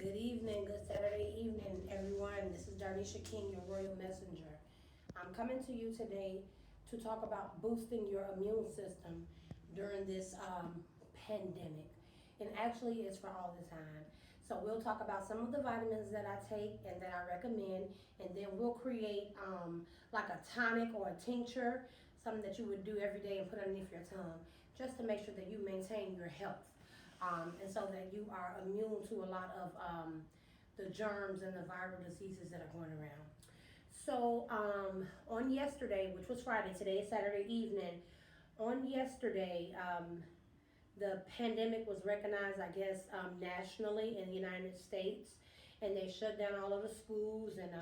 Good evening, good Saturday evening, everyone. This is Darnisha King, your royal messenger. I'm coming to you today to talk about boosting your immune system during this pandemic. And actually, it's for all the time. So we'll talk about some of the vitamins that I take and that I recommend, and then we'll create like a tonic or a tincture, something that you would do every day and put underneath your tongue, just to make sure that you maintain your health. And so that you are immune to a lot of the germs and the viral diseases that are going around. So on yesterday, which was Friday, today is Saturday evening, on yesterday, the pandemic was recognized, I guess, nationally in the United States, and they shut down all of the schools, and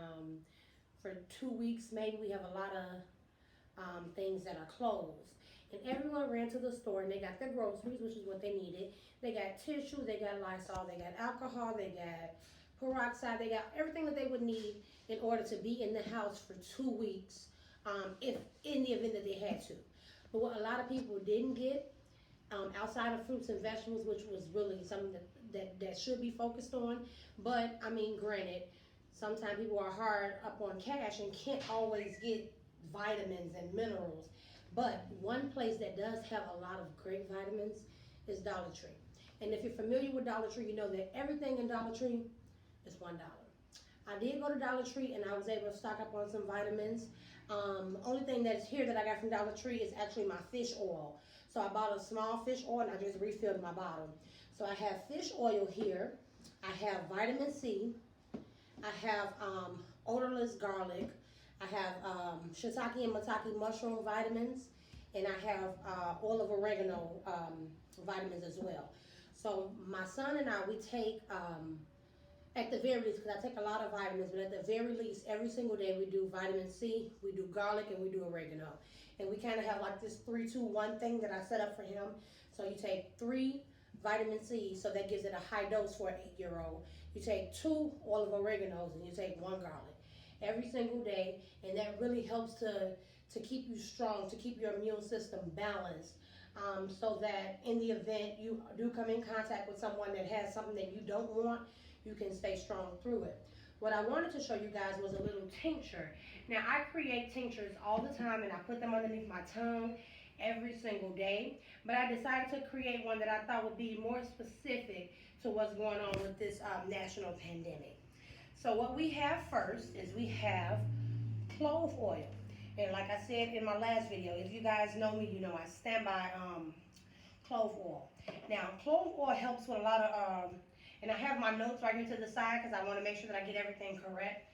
for 2 weeks, maybe we have a lot of things that are closed. And everyone ran to the store and they got their groceries, which is what they needed. They got tissue, they got Lysol, they got alcohol, they got peroxide, they got everything that they would need in order to be in the house for 2 weeks, if in the event that they had to. But what a lot of people didn't get, outside of fruits and vegetables, which was really something that should be focused on. But I mean, granted, sometimes people are hard up on cash and can't always get vitamins and minerals. But one place that does have a lot of great vitamins is Dollar Tree. And if you're familiar with Dollar Tree, you know that everything in Dollar Tree is $1. I did go to Dollar Tree and I was able to stock up on some vitamins. Only thing that's here that I got from Dollar Tree is actually my fish oil. So I bought a small fish oil and I just refilled my bottle. So I have fish oil here. I have vitamin C. I have odorless garlic. I have shiitake and maitake mushroom vitamins, and I have oil of oregano vitamins as well. So my son and I, we take, at the very least, because I take a lot of vitamins, but at the very least, every single day we do vitamin C, we do garlic, and we do oregano. And we kind of have like this 3-2-1 thing that I set up for him. So you take 3 vitamin C, so that gives it a high dose for an 8-year-old. You take 2 oil of oreganos, and you take 1 garlic every single day, and that really helps to keep you strong, to keep your immune system balanced, so that in the event you do come in contact with someone that has something that you don't want, you can stay strong through it. What I wanted to show you guys was a little tincture. Now, I create tinctures all the time, and I put them underneath my tongue every single day, but I decided to create one that I thought would be more specific to what's going on with this national pandemic. So what we have first is we have clove oil. And like I said in my last video, if you guys know me, you know I stand by clove oil. Now, clove oil helps with a lot of, and I have my notes right here to the side because I want to make sure that I get everything correct.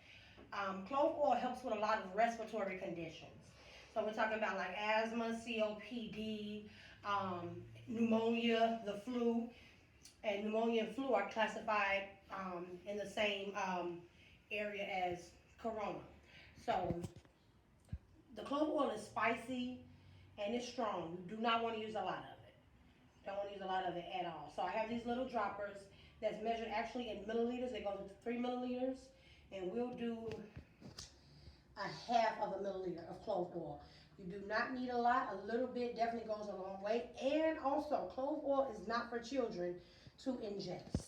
Clove oil helps with a lot of respiratory conditions. So we're talking about like asthma, COPD, pneumonia, the flu. And pneumonia and flu are classified in the same area as corona. So the clove oil is spicy and it's strong. You do not want to use a lot of it. Don't want to use a lot of it at all. So I have these little droppers that's measured actually in milliliters. They go to 3 milliliters, and we'll do a half of a milliliter of clove oil. You do not need a lot. A little bit definitely goes a long way. And also, clove oil is not for children to ingest.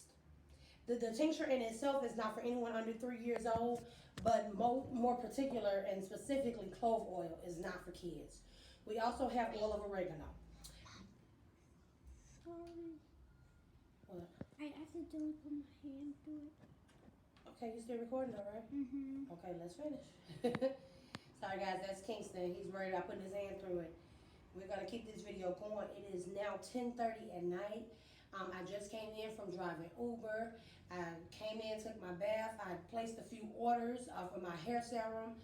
The tincture in itself is not for anyone under 3 years old, but more particular and specifically, clove oil is not for kids. We also have oil of oregano. Sorry. What? I accidentally put my hand through it. Okay, you still recording, all right? Mm-hmm. Okay, let's finish. Sorry guys, that's Kingston. He's worried about putting his hand through it. We're gonna keep this video going. It is now 10:30 at night. I just came in from driving Uber. I came in, took my bath. I placed a few orders for my hair serum.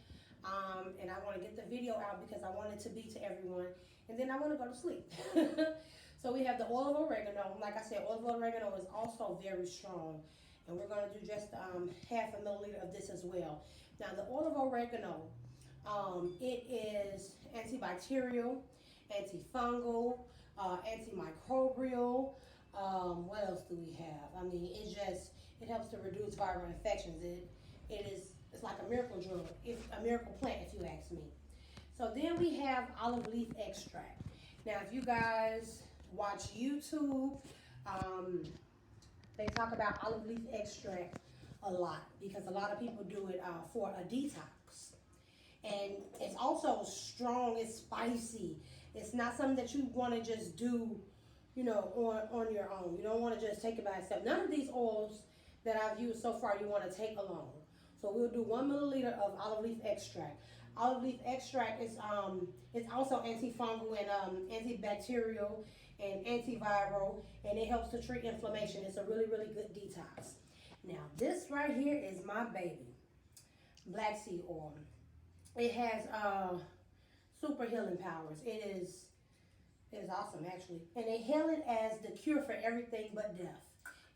And I want to get the video out because I want it to be to everyone. And then I want to go to sleep. So we have the oil of oregano. Like I said, oil of oregano is also very strong. And we're going to do just half a milliliter of this as well. Now, the oil of oregano, it is antibacterial, antifungal, antimicrobial. What else do we have? I mean, it helps to reduce viral infections. It's like a miracle drug, it's a miracle plant if you ask me. So then we have olive leaf extract. Now, if you guys watch YouTube, they talk about olive leaf extract a lot because a lot of people do it for a detox. And it's also strong, it's spicy. It's not something that you want to just do, you know, on your own. You don't want to just take it by itself. None of these oils that I've used so far you want to take alone. So we'll do 1 milliliter of olive leaf extract. Olive leaf extract is it's also antifungal and antibacterial and antiviral, and it helps to treat inflammation. It's a really, really good detox. Now this right here is my baby, black seed oil. It has super healing powers. It is awesome actually, and they hail it as the cure for everything but death.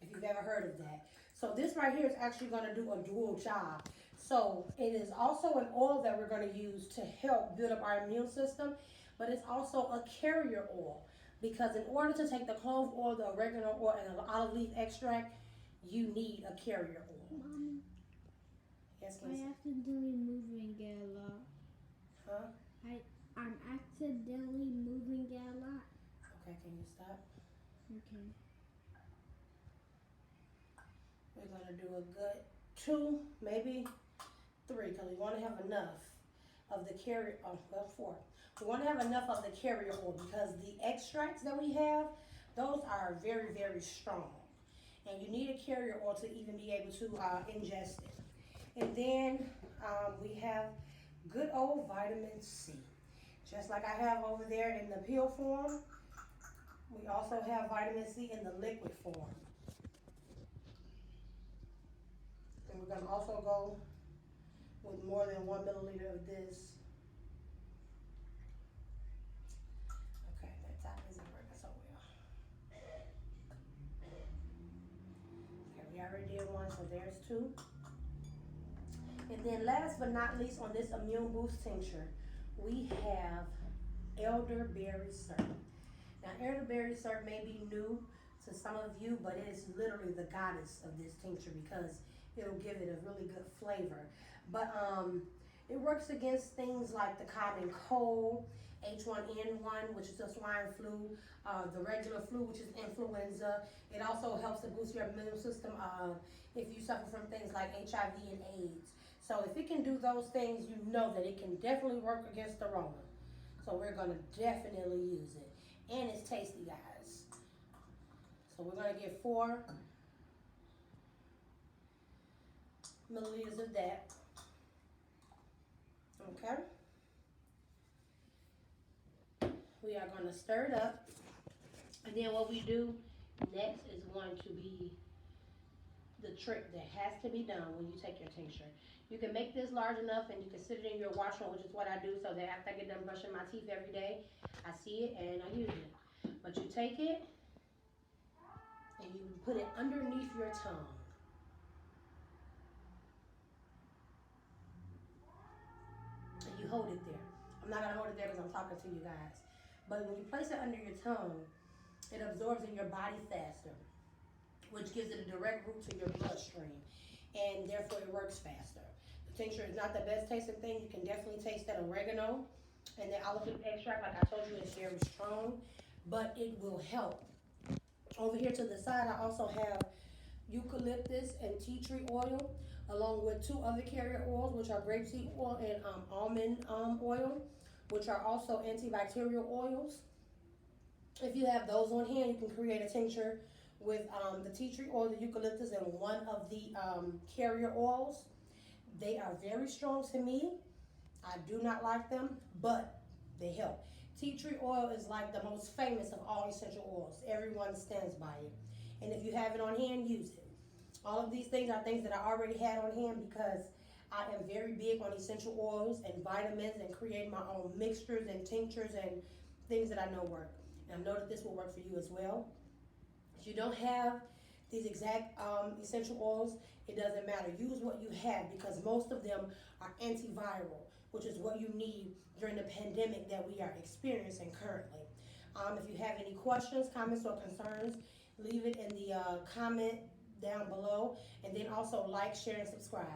If you've ever heard of that. So this right here is actually going to do a dual job. So it is also an oil that we're going to use to help build up our immune system, but it's also a carrier oil because in order to take the clove oil, the oregano oil, and the olive leaf extract, you need a carrier oil. Mommy, Yes, I Lisa? accidentally moving it a lot. Huh? I'm accidentally moving it a lot. Okay, can you stop? Okay. We're going to do a good 2, maybe 3, because we want to have enough of the carrier, 4. We want to have enough of the carrier oil because the extracts that we have, those are very, very strong. And you need a carrier oil to even be able to ingest it. And then we have good old vitamin C. Just like I have over there in the pill form, we also have vitamin C in the liquid form. And we're going to also go with more than 1 milliliter of this. Okay, that top isn't working so well. Okay, we already did 1, so there's 2. And then last but not least on this immune boost tincture, we have elderberry syrup. Now elderberry syrup may be new to some of you, but it is literally the goddess of this tincture because it'll give it a really good flavor. But it works against things like the common cold, H1N1, which is the swine flu, the regular flu, which is influenza. It also helps to boost your immune system if you suffer from things like HIV and AIDS. So if it can do those things, you know that it can definitely work against the Rona. So we're gonna definitely use it. And it's tasty, guys. So we're gonna get 4 milliliters of that. Okay. We are gonna stir it up. And then what we do next is going to be the trick that has to be done when you take your tincture. You can make this large enough and you can sit it in your washroom, which is what I do, so that after I get done brushing my teeth every day, I see it and I use it. But you take it and you put it underneath your tongue. And you hold it there. I'm not gonna hold it there because I'm talking to you guys. But when you place it under your tongue, it absorbs in your body faster, which gives it a direct route to your bloodstream, and therefore it works faster. The tincture is not the best tasting thing. You can definitely taste that oregano and the olive leaf extract. Like I told you, it's very strong, but it will help. Over here to the side, I also have eucalyptus and tea tree oil, along with 2 other carrier oils, which are grapeseed oil and almond oil, which are also antibacterial oils. If you have those on hand, you can create a tincture with the tea tree oil, the eucalyptus, and 1 of the carrier oils. They are very strong to me. I do not like them, but they help. Tea tree oil is like the most famous of all essential oils. Everyone stands by it. And if you have it on hand, use it. All of these things are things that I already had on hand because I am very big on essential oils and vitamins and creating my own mixtures and tinctures and things that I know work. And I know that this will work for you as well. If you don't have these exact essential oils, it doesn't matter. Use what you have because most of them are antiviral, which is what you need during the pandemic that we are experiencing currently. If you have any questions, comments, or concerns, leave it in the comment down below. And then also like, share, and subscribe.